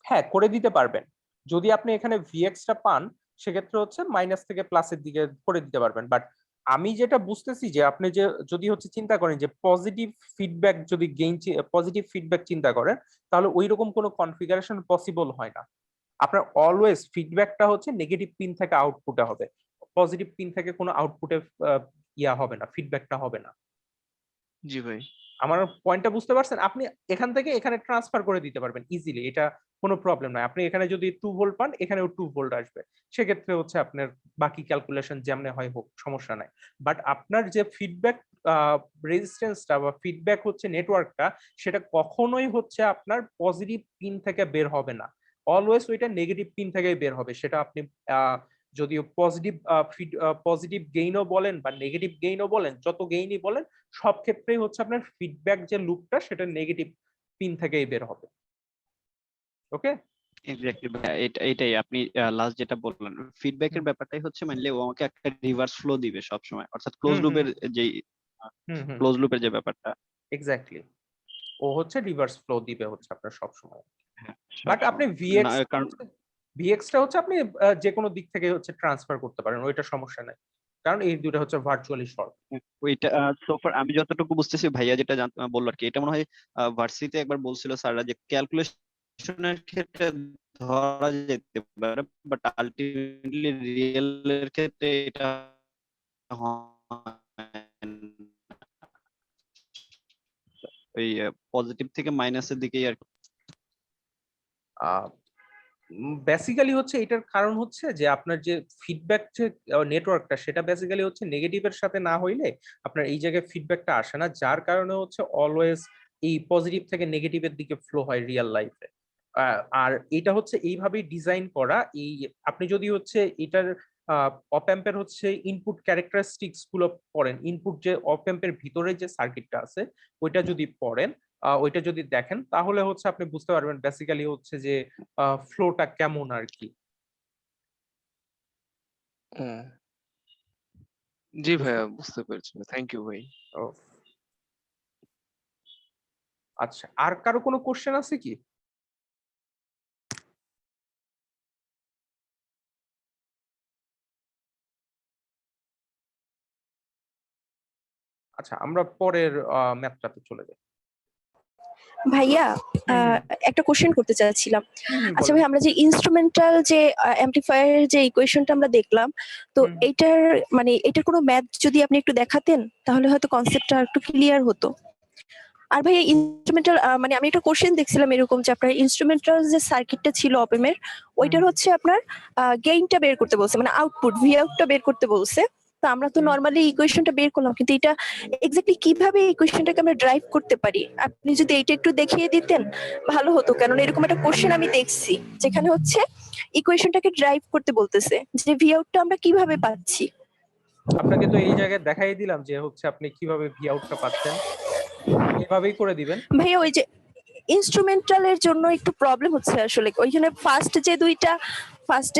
হ্যাঁ করে দিতে পারবেন, যদি আপনি এখানে ভিএক্সটা পান সেক্ষেত্রে হচ্ছে মাইনাস থেকে প্লাসের দিকে করে দিতে পারবেন। বাট আমি যেটা বুঝতেছি যে আপনি যে যদি হচ্ছে চিন্তা করেন যে পজিটিভ ফিডব্যাক, যদি পজিটিভ ফিডব্যাক চিন্তা করেন, তাহলে ওই রকম কোনো কনফিগারেশন পসিবল হয় না। আপনার অলওয়েজ ফিডব্যাকটা হচ্ছে নেগেটিভ পিন থেকে আউটপুটে হবে, পজিটিভ পিন থেকে কোনো আউটপুটে ইয়া হবে না, ফিডব্যাকটা হবে না।
জি ভাই।
আমার পয়েন্টটা বুঝতে পারছেন? আপনি এখান থেকে এখানে ট্রান্সফার করে দিতে পারবেন ইজিলি, এটা কোনো প্রবলেম নয়। আপনি এখানে যদি 2 ভোল্ট পান এখানেও 2 ভোল্ট আসবে, সেক্ষেত্রে হচ্ছে আপনার বাকি ক্যালকুলেশন যেমনে হয় হোক, সমস্যা নাই। বাট আপনার যে ফিডব্যাক রেজিস্ট্যান্সটা বা ফিডব্যাক হচ্ছে নেটওয়ার্কটা, সেটা কখনোই হচ্ছে আপনার পজিটিভ পিন থেকে বের হবে না, অলওয়েজ ওইটা নেগেটিভ পিন থেকেই বের হবে। সেটা আপনি যদিও পজিটিভ গেইনও বলেন বা নেগেটিভ গেইনও বলেন, যত গেইনই বলেন, সব ক্ষেত্রেই হচ্ছে আপনার ফিডব্যাক যে লুপটা সেটা নেগেটিভ পিন থেকেই বের হবে। ওকে,
এক্স্যাক্টলি ভাই, এটাই আপনি লাস্ট যেটা বললেন, ফিডব্যাকের ব্যাপারটাই হচ্ছে মানলে ও আমাকে একটা রিভার্স ফ্লো দিবে সব সময়, অর্থাৎ ক্লোজ লুপের যেই ক্লোজ লুপের যে ব্যাপারটা,
এক্স্যাক্টলি ও হচ্ছে রিভার্স ফ্লো দিবে হচ্ছে আপনার সব সময়।
হ্যাঁ,
বাট আপনি ভিএক্স,
কারণ
ভিএক্সটা হচ্ছে আপনি যে কোনো দিক থেকে হচ্ছে ট্রান্সফার করতে পারেন, ওইটা সমস্যা নাই, কারণ এই দুটো হচ্ছে ভার্চুয়ালি শর্ট।
ওইটা সোফার আমি যতটুকু বুঝতেছি ভাইয়া যেটা বললো আর কি, এটা মনে হয় ভার্সিটিতে একবার বলছিল স্যাররা যে ক্যালকুলেশনের ক্ষেত্রে ধরা যেতে পারে, বাট আলটিমেটলি রিয়েল এর ক্ষেত্রে এটা ওই পজিটিভ থেকে মাইনাসের দিকেই আর কি।
বেসিক্যালি হচ্ছে এটার কারণ হচ্ছে যে আপনার যে ফিডব্যাক যে নেটওয়ার্কটা, সেটা বেসিক্যালি হচ্ছে নেগেটিভের সাথে না হইলে আপনার এই জায়গায় ফিডব্যাকটা আসে না, যার কারণে হচ্ছে অলওয়েজ এই পজিটিভ থেকে নেগেটিভের দিকে ফ্লো হয় রিয়েল লাইফে। আর এটা হচ্ছে এইভাবেই ডিজাইন করা। এই আপনি যদি হচ্ছে এটার অপ অ্যাম্পের হচ্ছে ইনপুট ক্যারেক্টারিস্টিক্স গুলো পড়েন, ইনপুট যে অপ অ্যাম্পের ভিতরে যে সার্কিটটা আছে ওইটা যদি পড়েন, ওইটা যদি দেখেন, তাহলে হচ্ছে আপনি বুঝতে পারবেন বেসিক্যালি হচ্ছে যে ফ্লোটা কেমন আর কি।
হুম। জি ভাইয়া বুঝতে পেরেছি। থ্যাংক ইউ ভাই।
ও, আচ্ছা, আর কারো কোনো কোশ্চেন আছে কি? আচ্ছা, আমরা পরের ম্যাথটাতে চলে যাই।
ভাইয়া
হুম,
একটা কোশ্চেন করতে চাচ্ছিলাম। আচ্ছা
বলেন।
ভাই, আমরা যে ইনস্ট্রুমেন্টাল যে অ্যাম্পলিফায়ারের যে ইকুয়েশনটা আমরা দেখলাম, তো
হুম,
এইটার মানে এটার কোনো ম্যাথ যদি আপনি একটু দেখাতেন তাহলে হয়তো কনসেপ্টটা একটু ক্লিয়ার হতো। আর ভাই ইনস্ট্রুমেন্টাল মানে আমি একটা কোশ্চেন দেখছিলাম এরকম যে আপনার ইনস্ট্রুমেন্টাল যে সার্কিটটা ছিল অপেমের, ওইটার হচ্ছে আপনার গেইনটা বের করতে বলছে, মানে আউটপুট ভি আউটটা বের করতে বলছে। তো আমরা তো
হুম।
নর্মালি ইকুয়েশনটা বের করলাম, কিন্তু এটা এক্স্যাক্টলি কিভাবে ইকুয়েশনটাকে আমরা ড্রাইভ করতে পারি, আপনি যদি এইটা একটু দেখিয়ে দিতেন ভালো হতো। কারণ এরকম একটা কোশ্চেন আমি দেখছি যেখানে হচ্ছে ইকুয়েশনটাকে ড্রাইভ করতে বলতেছে যে ভি আউটটা আমরা কিভাবে পাচ্ছি।
আপনাকে তো এই জায়গায় দেখাই দিলাম যে হচ্ছে আপনি কিভাবে ভি আউটটা পাচ্ছেন, এভাবেই করে দিবেন।
ভাইয়া ওই যে ইনস্ট্রুমেন্টালের জন্য একটু প্রবলেম হচ্ছে আসলে, ওইখানে ফার্স্টে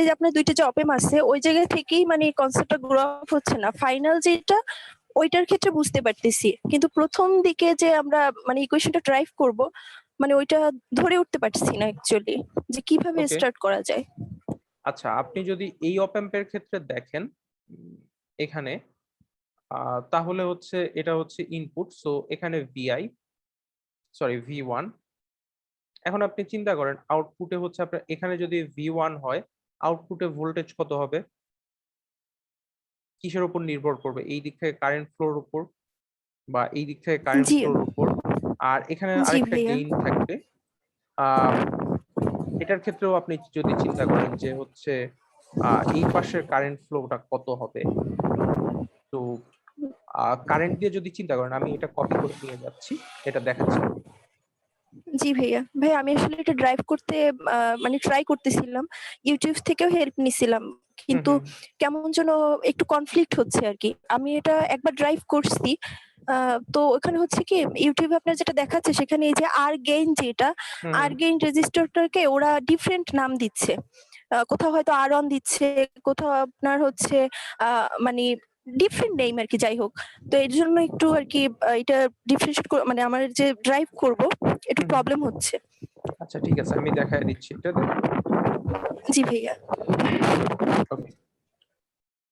যে আপনার দুইটা যে অপেম আছে ওই জায়গা থেকেই মানে কনসেপ্টটা গ্রো আপ হচ্ছে না, ফাইনাল যেটা ওইটার ক্ষেত্রে বুঝতে পারতেছি, কিন্তু প্রথম দিকে যে আমরা মানে ইকুয়েশনটা ড্রাইভ করব মানে ওইটা ধরে উঠতে পারছি না অ্যাকচুয়ালি, যে কিভাবে
ওকে,
স্টার্ট করা যায়।
আচ্ছা, আপনি যদি এই অপ অ্যাম্পের ক্ষেত্রে দেখেন এখানে, তাহলে হচ্ছে এটা হচ্ছে ইনপুট, সো এখানে ভিআই, সরি ভি1। এখন আপনি চিন্তা করেন আউটপুটে হচ্ছে আপনার এখানে যদি ভি1 হয়, আউটপুটে ভোল্টেজ কত হবে? কিসের উপর নির্ভর করবে? এই দিক থেকে কারেন্ট ফ্লোর উপর, বা এই দিক থেকে কারেন্ট
জি
ফ্লোর উপর। আর এখানে
জি
আরেকটা
ভাইয়া।
গেইন থাকবে। আহ এটার ক্ষেত্রেও আপনি যদি চিন্তা করেন যে হচ্ছে এই পাশের কারেন্ট ফ্লোটা কত হবে, তো কারেন্ট দিয়ে যদি চিন্তা করেন, আমি এটা কপি করে নিয়ে যাচ্ছি, এটা দেখাচ্ছি।
জি ভাইয়া, ভাই আমি আসলে এটা ড্রাইভ করতে মানে ট্রাই করতেছিলাম, ইউটিউব থেকেও হেল্প নিছিলাম,
হুম,
কিন্তু
হুম,
কেমন যেন একটু কনফ্লিক্ট হচ্ছে আর কি। আমি এটা একবার ড্রাইভ করছি, তো ওখানে হচ্ছে কি ইউটিউবে আপনার যেটা দেখাচ্ছে সেখানে এই যে আর গেইন যেটা,
হুম,
আর
হুম।
গেইন রেজিস্টারটাকে ওরা ডিফারেন্ট নাম দিচ্ছে, কোথাও হয়তো আর অন দিচ্ছে, কোথাও আপনার হচ্ছে মানে ডিফারেন্ট নেম আর কি, যাই হোক। তো এর জন্য একটু আর কি এটা ডিফারেন্সিয়েট মানে আমার যে ড্রাইভ করব একটু
হুম, হুম।
প্রবলেম হচ্ছে।
আচ্ছা, ঠিক আছে, আমি দেখায় দিচ্ছি, এটা দেখেন।
জি ভাইয়া।
ওকে,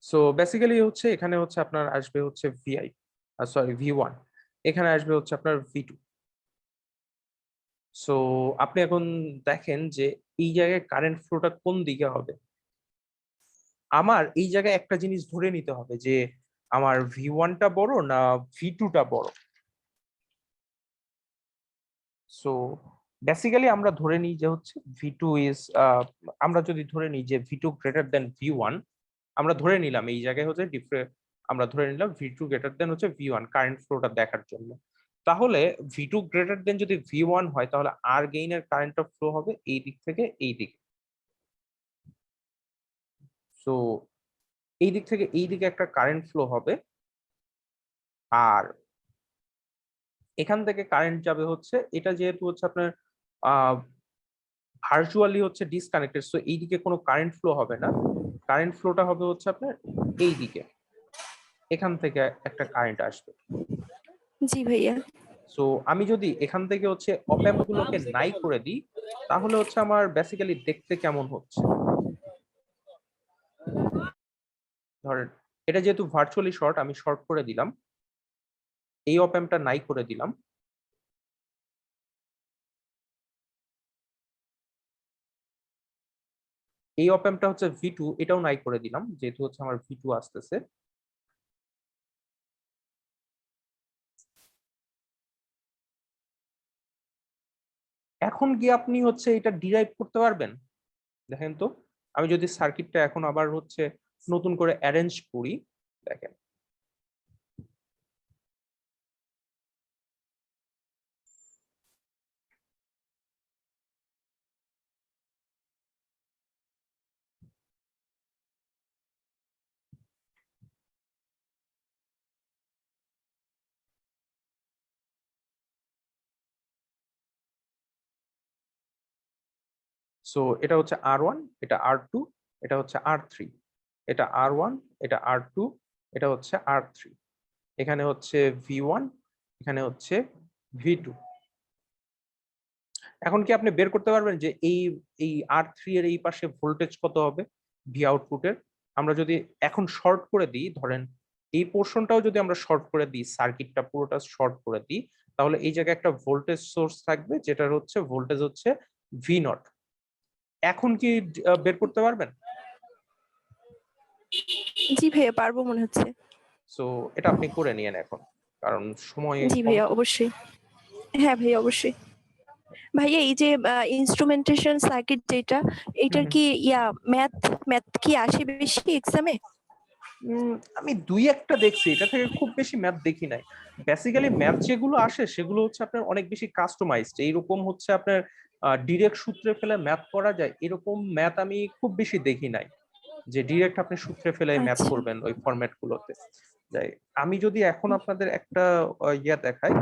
সো বেসিক্যালি হচ্ছে এখানে হচ্ছে আপনার আসবে হচ্ছে ভিআই, সরি ভি1, এখানে আসবে হচ্ছে আপনার ভি2। সো আপনি এখন দেখেন যে এই জায়গায় কারেন্ট ফ্লোটা কোন দিকে হবে। আমার এই জায়গায় একটা জিনিস ধরে নিতে হবে যে আমার ভি1টা বড় না ভি2টা বড়। সো বেসিক্যালি আমরা ধরে নিই যে হচ্ছে ভি2 ইজ, আমরা যদি ধরে নিই যে ভি2 গ্রেটার দেন ভি1, আমরা ধরে নিলাম এই জায়গায় হচ্ছে আমরা ধরে নিলাম ভি2 গ্রেটার দেন হচ্ছে ভি1 কারেন্ট ফ্লোটা দেখার জন্য। তাহলে ভি2 গ্রেটার দেন যদি ভি1 হয়, তাহলে আর গেইনের কারেন্টটা ফ্লো হবে এই দিক থেকে এই দিকে। সো এই দিক থেকে এই দিকে একটা কারেন্ট ফ্লো হবে, আর এখান থেকে কারেন্ট যাবে হচ্ছে, এটা যেহেতু হচ্ছে আপনার ভার্চুয়ালি হচ্ছে ডিসকানেক্টেড, সো এই দিকে কোনো কারেন্ট ফ্লো হবে না। কারেন্ট ফ্লোটা হবে হচ্ছে আপনার এই দিকে, এখান থেকে একটা কারেন্ট আসবে।
জি ভাইয়া।
সো আমি যদি এখান থেকে হচ্ছে অপ অ্যাম্প গুলোকে নাই করে দিই, তাহলে হচ্ছে আমার বেসিক্যালি দেখতে কেমন হচ্ছে, ধরেন এটা যেহেতু ভার্চুয়ালি শর্ট, আমি শর্ট করে দিলাম, এই অপ অ্যাম্পটা নাই করে দিলাম, এই অপ অ্যাম্পটা হচ্ছে ভি2, এটাও নাই করে দিলাম যেহেতু হচ্ছে আমার ভি2 আসতেছে। এখন কি আপনি হচ্ছে এটা ডিরাইভ করতে পারবেন? দেখেন তো, আমি যদি সার্কিটটা এখন আবার হচ্ছে নতুন করে অ্যারেঞ্জ করি, দেখেন সো এটা হচ্ছে আর1, এটা আর2, এটা হচ্ছে আর3। এটা R1, এটা R2, এটা হচ্ছে R3, এখানে হচ্ছে V1, এখানে হচ্ছে V2। এখন কি আপনি বের করতে পারবেন যে এই R3 এর এই পাশে ভোল্টেজ কত হবে ভি আউটপুটের? আমরা যদি এখন শর্ট করে দিই, ধরেন এই পোর্শনটাও যদি আমরা শর্ট করে দিই, সার্কিটটা পুরোটা শর্ট করে দিই, তাহলে এই জায়গায় একটা ভোল্টেজ সোর্স থাকবে যেটার হচ্ছে ভোল্টেজ হচ্ছে V0। এখন কি বের করতে পারবেন?
জি ভাইয়া পারবো মনে হচ্ছে।
সো এটা আপনি করে নিয়েন এখন, কারণ সময়
জি
কম
ভাইয়া
তো।
অবশ্যই। হ্যাঁ ভাইয়া অবশ্যই। ভাইয়া এই যে ইনস্ট্রুমেন্টেশন সার্কিট যেটা, এটার
হুম।
কি ম্যাথ কি আসে বেশি এক্সামে?
আমি দুই একটা দেখছি, এটা থেকে খুব বেশি ম্যাথ দেখি নাই। বেসিক্যালি ম্যাথ যেগুলো আসে সেগুলো হচ্ছে আপনার অনেক বেশি কাস্টমাইজড, এইরকম হচ্ছে আপনার ডিরেক্ট সূত্রে ফেলে ম্যাথ করা যায় এরকম ম্যাথ আমি খুব বেশি দেখি নাই, যে ডিরেক্ট আপনি সূত্রে ফেলে ম্যাথ
আচ্ছা।
করবেন ওই ফরম্যাট গুলোতে। যাই, আমি যদি এখন আপনাদের একটা ইয়া দেখাই,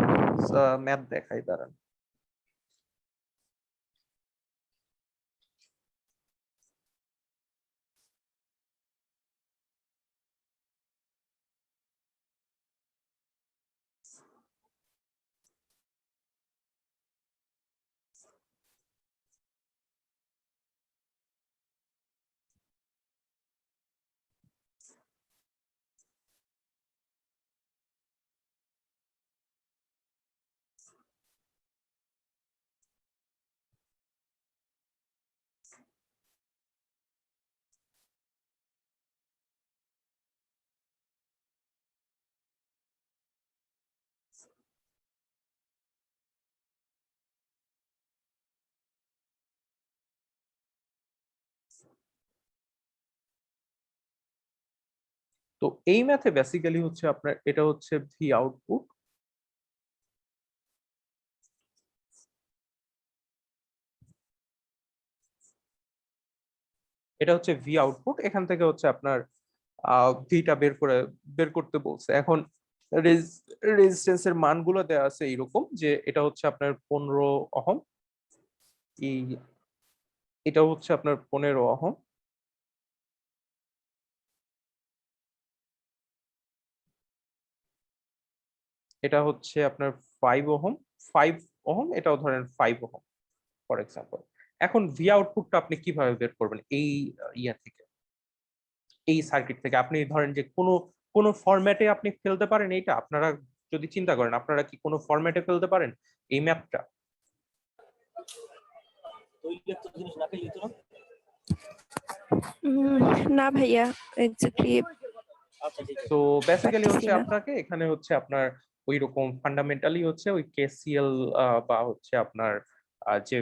ম্যাথ দেখাই, দাঁড়ান। তো এই ম্যাথে বেসিক্যালি হচ্ছে আপনার এটা হচ্ছে ভি আউটপুট, এটা হচ্ছে ভি আউটপুট, এখান থেকে হচ্ছে আপনার ভিটা বের করতে বলছে। এখন রেজিস্ট্যান্সের মানগুলো দেওয়া আছে এইরকম, যে এটা হচ্ছে আপনার 15 ওহম, এই এটা হচ্ছে আপনার 15 ওহম, এটা হচ্ছে আপনার 5 ওহম, 5 ওহম, এটাও ধরেন 5 ওহম ফর এক্সাম্পল। এখন ভি আউটপুটটা আপনি কিভাবে বের করবেন এই ইয়া থেকে, এই সার্কিট থেকে? আপনি ধরেন যে কোনো ফরম্যাটে আপনি ফেলতে পারেন এইটা, আপনারা যদি চিন্তা করেন আপনারা কি কোনো ফরম্যাটে ফেলতে পারেন এই ম্যাপটা?
না ভাইয়া এক্স্যাক্টলি
তো বেসিক্যালি
পারতেছি
হচ্ছে
না।
আপনাকে এখানে হচ্ছে আপনার ওই রকম ফান্ডামেন্টালি হচ্ছে ওই কেসিএল বা হচ্ছে আপনার যে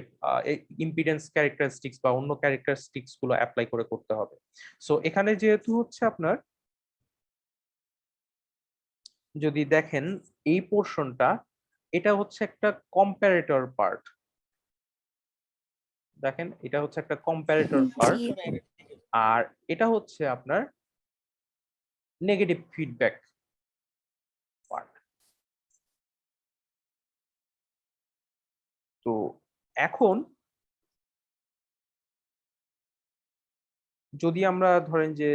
ইম্পিডেন্স ক্যারেক্টারিস্টিক্স বা অন্য ক্যারেক্টারিস্টিক্স গুলো অ্যাপ্লাই করে করতে হবে। সো এখানে যেহেতু হচ্ছে আপনার, যদি দেখেন এই পোর্শনটা, এটা হচ্ছে একটা কম্পারেটর পার্ট, দেখেন এটা হচ্ছে একটা কম্পারেটর
জি
পার্ট, আর এটা হচ্ছে আপনার নেগেটিভ ফিডব্যাক পার্ট। তো এখন যদি আমরা ধরেন যে